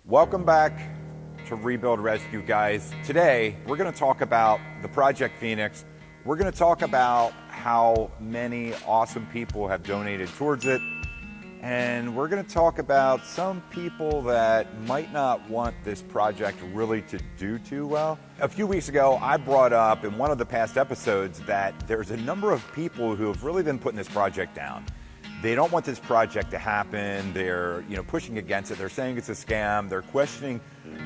Welcome back to Rebuild Rescue, guys. Today, we're going to talk about the Project Phoenix. We're going to talk about how many awesome people have donated towards it. And we're going to talk about some people that might not want this project really to do too well. A few weeks ago, I brought up in one of the past episodes that there's a number of people who have really been putting this project down. They don't want this project to happen. They're, pushing against it. They're saying it's a scam. They're questioning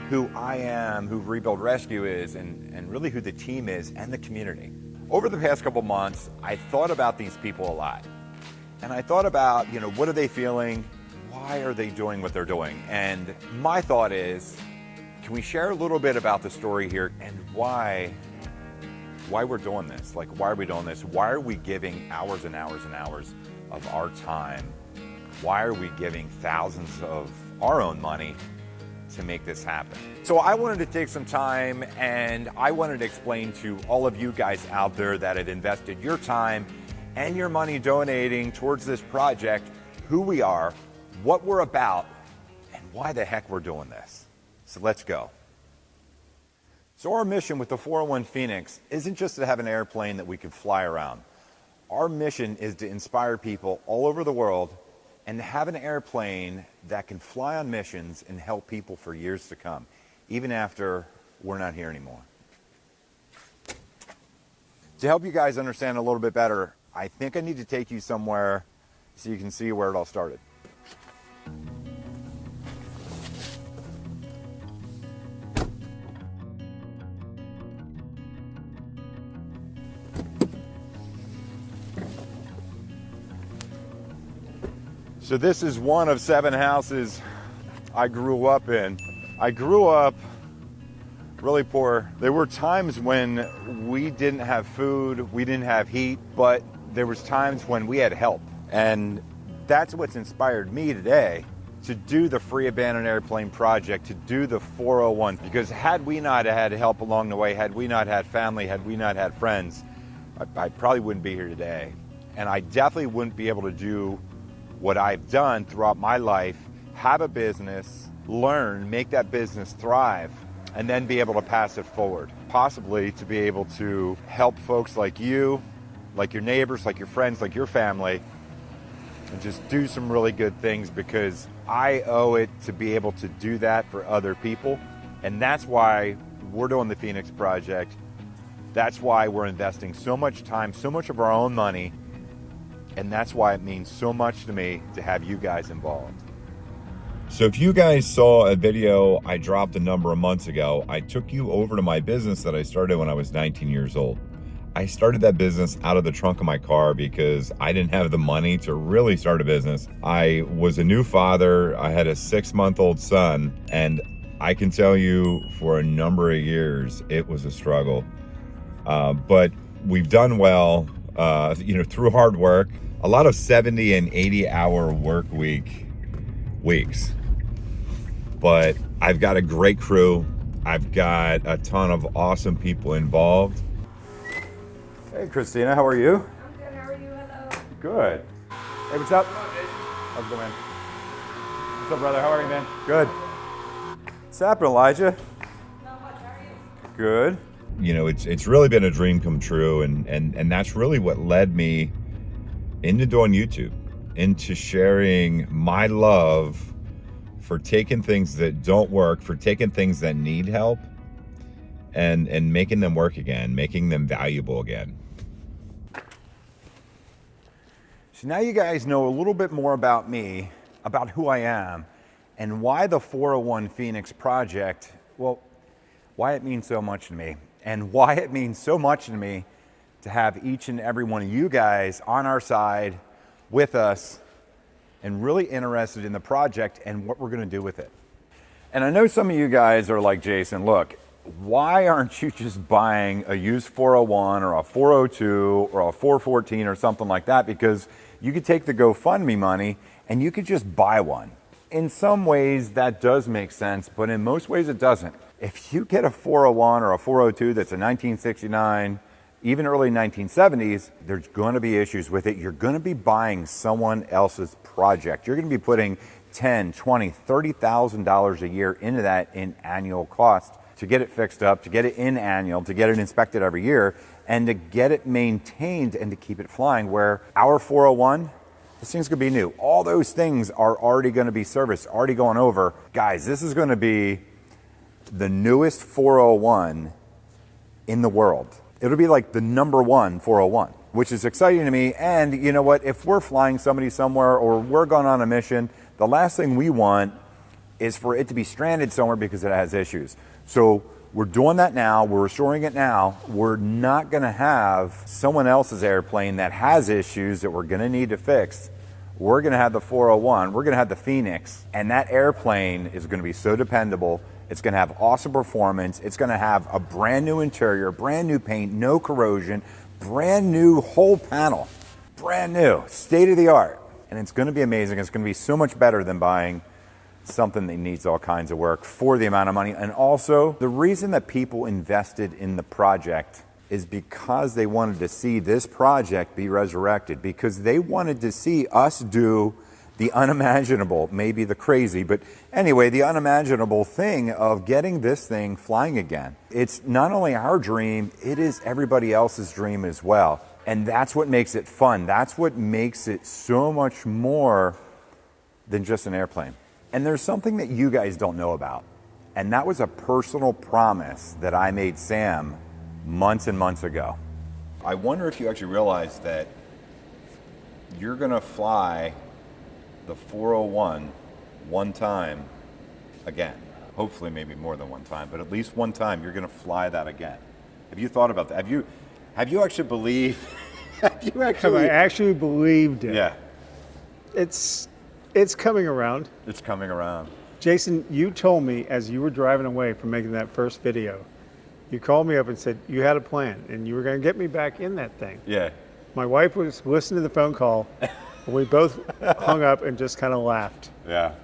who I am, who Rebuild Rescue is, and really who the team is and the community. Over the past couple months, I thought about these people a lot. And I thought about, what are they feeling? Why are they doing what they're doing? And my thought is, can we share a little bit about the story here and why we're doing this? Like, why are we doing this? Why are we giving hours and hours and hours of our time? Why are we giving thousands of our own money to make this happen? So I wanted to take some time and I wanted to explain to all of you guys out there that have invested your time and your money donating towards this project, who we are, what we're about, and why the heck we're doing this. So let's go. So our mission with the 401 Phoenix isn't just to have an airplane that we can fly around. Our mission is to inspire people all over the world and to have an airplane that can fly on missions and help people for years to come, even after we're not here anymore. To help you guys understand a little bit better, I think I need to take you somewhere so you can see where it all started. So this is one of 7 houses I grew up in. I grew up really poor. There were times when we didn't have food, we didn't have heat, but there was times when we had help. And that's what's inspired me today to do the Free Abandoned Airplane Project, to do the 401. Because had we not had help along the way, had we not had family, had we not had friends, I probably wouldn't be here today. And I definitely wouldn't be able to do what I've done throughout my life, have a business, learn, make that business thrive, and then be able to pass it forward. Possibly to be able to help folks like you, like your neighbors, like your friends, like your family, and just do some really good things, because I owe it to be able to do that for other people. And that's why we're doing the Phoenix Project. That's why we're investing so much time, so much of our own money. And that's why it means so much to me to have you guys involved. So if you guys saw a video I dropped a number of months ago, I took you over to my business that I started when I was 19 years old. I started that business out of the trunk of my car because I didn't have the money to really start a business. I was a new father. I had a 6-month-old son, and I can tell you for a number of years, it was a struggle. But we've done well, through hard work, a lot of 70 and 80-hour work weeks. But I've got a great crew. I've got a ton of awesome people involved. Hey, Christina, how are you? I'm good. How are you? Hello. Good. Hey, what's up? How's it going, man? What's up, brother? How are you, man? Good. What's happening, Elijah? Not much. How are you? Good. It's really been a dream come true, and that's really what led me into doing YouTube, into sharing my love for taking things that don't work, for taking things that need help, and making them work again, making them valuable again. So now you guys know a little bit more about me, about who I am, and why the 401 Phoenix Project, why it means so much to me, and why it means so much to me to have each and every one of you guys on our side with us and really interested in the project and what we're going to do with it. And I know some of you guys are like, Jason, look, why aren't you just buying a used 401 or a 402 or a 414 or something like that? Because you could take the GoFundMe money and you could just buy one. In some ways that does make sense, but in most ways it doesn't. If you get a 401 or a 402 that's a 1969, even early 1970s, there's going to be issues with it. You're going to be buying someone else's project. You're going to be putting 10, 20, $30,000 a year into that in annual cost to get it fixed up, to get it in annual, to get it inspected every year, and to get it maintained and to keep it flying. Where our 401, this thing's gonna be new. All those things are already gonna be serviced, already going over. Guys, this is gonna be the newest 401 in the world. It'll be like the #1 401, which is exciting to me. And you know what? If we're flying somebody somewhere or we're going on a mission, the last thing we want is for it to be stranded somewhere because it has issues. So we're doing that now. We're restoring it now. We're not going to have someone else's airplane that has issues that we're going to need to fix. We're going to have the 401. We're going to have the Phoenix. And that airplane is going to be so dependable. It's going to have awesome performance. It's going to have a brand new interior, brand new paint, no corrosion, brand new whole panel, brand new, state of the art. And it's going to be amazing. It's going to be so much better than buying something that needs all kinds of work for the amount of money. And also, the reason that people invested in the project is because they wanted to see this project be resurrected, because they wanted to see us do the unimaginable, maybe the crazy, but anyway, the unimaginable thing of getting this thing flying again. It's not only our dream, it is everybody else's dream as well. And that's what makes it fun. That's what makes it so much more than just an airplane. And there's something that you guys don't know about. And that was a personal promise that I made Sam months and months ago. I wonder if you actually realize that you're gonna fly the 401 one time again. Hopefully maybe more than one time, but at least one time you're gonna fly that again. Have you thought about that? Have you actually believed? Have I actually believed it? Yeah. It's coming around. It's coming around. Jason, you told me as you were driving away from making that first video, you called me up and said you had a plan and you were going to get me back in that thing. Yeah. My wife was listening to the phone call. We both hung up and just kind of laughed. Yeah.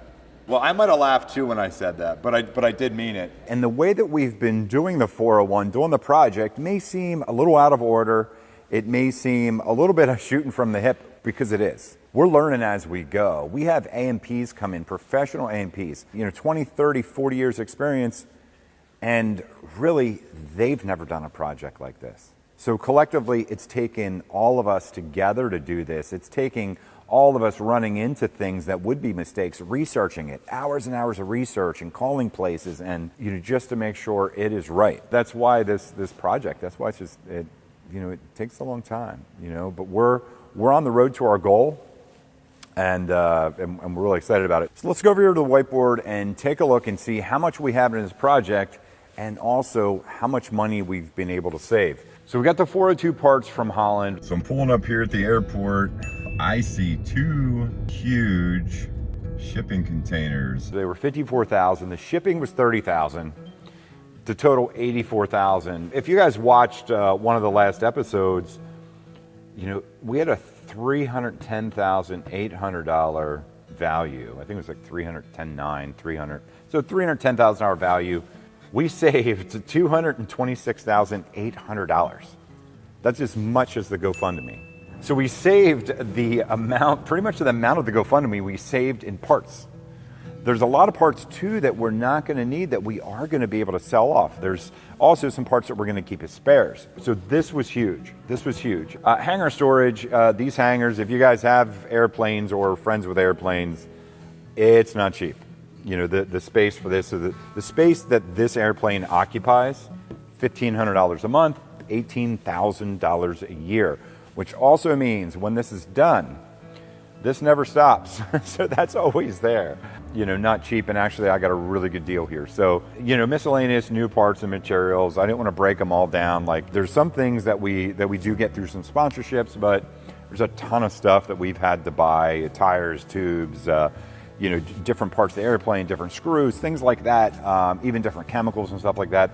Well, I might have laughed too when I said that, but I did mean it. And the way that we've been doing the 401, doing the project, may seem a little out of order. It may seem a little bit of shooting from the hip, because it is. We're learning as we go. We have AMPs come in, professional AMPs, 20, 30, 40 years experience, and really, they've never done a project like this. So collectively, it's taken all of us together to do this. It's taking all of us running into things that would be mistakes, researching it, hours and hours of research and calling places, and just to make sure it is right. That's why this project. That's why it takes a long time. But we're on the road to our goal, and we're really excited about it. So let's go over here to the whiteboard and take a look and see how much we have in this project, and also how much money we've been able to save. So we got the 402 parts from Holland. So I'm pulling up here at the airport. I see two huge shipping containers. They were 54,000. The shipping was 30,000. To total 84,000. If you guys watched one of the last episodes, we had a $310,800 value. I think it was like $310,900, so $310,000 value. We saved $226,800. That's as much as the GoFundMe. So we saved the amount, pretty much the amount of the GoFundMe we saved in parts. There's a lot of parts too that we're not going to need that we are going to be able to sell off. There's also some parts that we're going to keep as spares. So this was huge. This was huge. Hangar storage, these hangars, if you guys have airplanes or friends with airplanes, it's not cheap. The space for this, so the space that this airplane occupies, $1,500 a month, $18,000 a year, which also means when this is done, this never stops. So that's always there. Not cheap, and actually I got a really good deal here. So, miscellaneous new parts and materials. I didn't want to break them all down. Like, there's some things that we do get through some sponsorships, but there's a ton of stuff that we've had to buy, tires, tubes, different parts of the airplane, different screws, things like that, even different chemicals and stuff like that.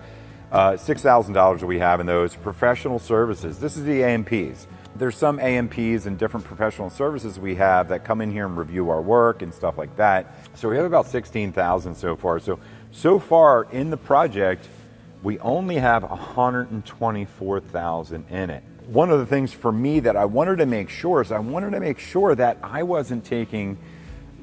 $6,000 that we have in those. Professional services. This is the AMPs. There's some AMPs and different professional services we have that come in here and review our work and stuff like that. So we have about 16,000 so far. So far in the project, we only have 124,000 in it. One of the things for me that I wanted to make sure is that I wasn't taking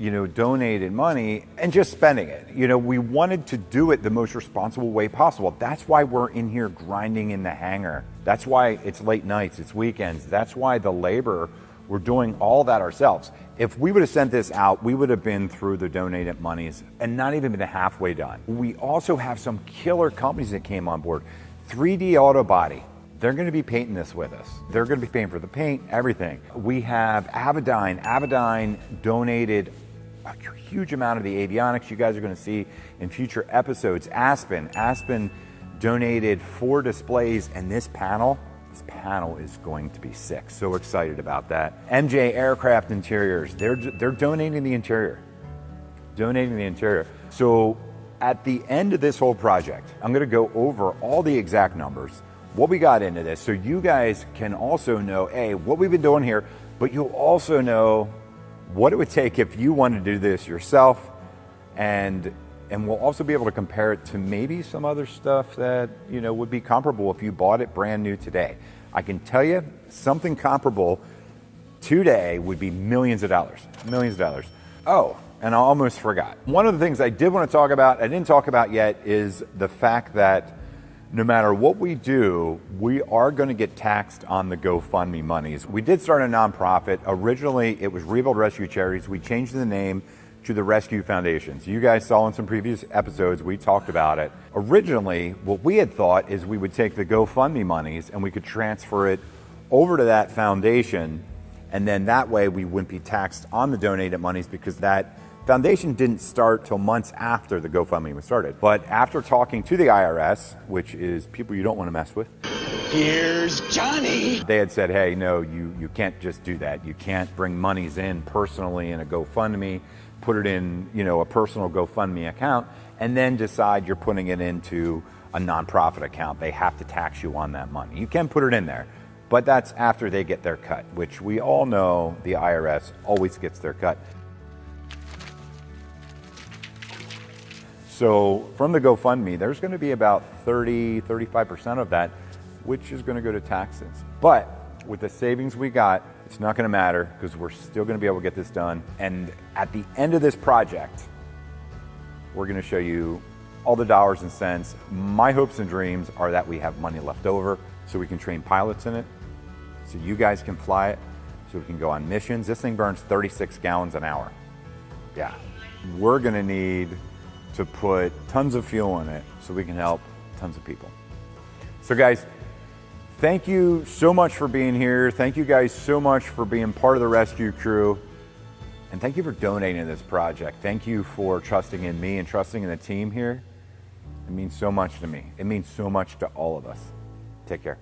donated money and just spending it. We wanted to do it the most responsible way possible. That's why we're in here grinding in the hangar. That's why it's late nights, it's weekends. That's why the labor, we're doing all that ourselves. If we would have sent this out, we would have been through the donated monies and not even been halfway done. We also have some killer companies that came on board. 3D Auto Body. They're going to be painting this with us. They're going to be paying for the paint, everything. We have Avidyne. Avidyne donated a huge amount of the avionics you guys are going to see in future episodes. Aspen donated 4 displays, and this panel is going to be sick. So excited about that. MJ Aircraft Interiors, they're donating the interior. So at the end of this whole project, I'm going to go over all the exact numbers, what we got into this, so you guys can also know, what we've been doing here, but you'll also know what it would take if you wanted to do this yourself, and we'll also be able to compare it to maybe some other stuff that would be comparable if you bought it brand new today. I can tell you something comparable today would be millions of dollars. Oh, and I almost forgot. One of the things I did want to talk about, I didn't talk about yet, is the fact that no matter what we do, we are going to get taxed on the GoFundMe monies. We did start a nonprofit. Originally, it was Rebuild Rescue Charities. We changed the name to the Rescue Foundations. You guys saw in some previous episodes, we talked about it. Originally, what we had thought is we would take the GoFundMe monies and we could transfer it over to that foundation, and then that way we wouldn't be taxed on the donated monies, because that foundation didn't start till months after the GoFundMe was started. But after talking to the IRS, which is people you don't want to mess with, here's Johnny. They had said, hey, no, you can't just do that. You can't bring monies in personally in a GoFundMe, put it in a personal GoFundMe account, and then decide you're putting it into a nonprofit account. They have to tax you on that money. You can put it in there, but that's after they get their cut, which we all know the IRS always gets their cut. So from the GoFundMe, there's going to be about 35% of that, which is going to go to taxes. But with the savings we got, it's not going to matter, because we're still going to be able to get this done. And at the end of this project, we're going to show you all the dollars and cents. My hopes and dreams are that we have money left over so we can train pilots in it, so you guys can fly it, so we can go on missions. This thing burns 36 gallons an hour. Yeah. We're going to need to put tons of fuel in it so we can help tons of people. So guys, thank you so much for being here. Thank you guys so much for being part of the rescue crew. And thank you for donating to this project. Thank you for trusting in me and trusting in the team here. It means so much to me. It means so much to all of us. Take care.